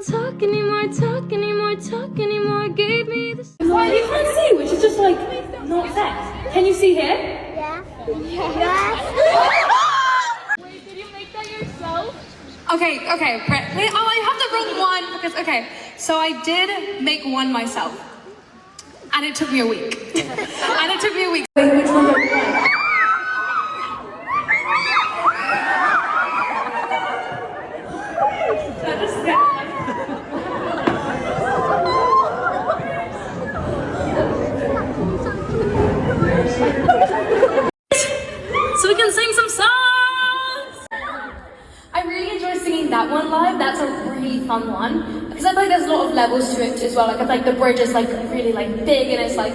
Talk anymore, talk anymore, talk anymore. Gave me the. Why you can't see, which is just like not fair. Can you see here? Yeah. Yes. Wait, did you make that yourself? Okay, Brett. Wait, oh, I have the wrong one because so I did make one myself, and it took me a week. Wait, which one? So we can sing some songs! I really enjoy singing that one live. That's a really fun one. Because I feel like there's a lot of levels to it as well. Like I feel like the bridge is like really like big and it's like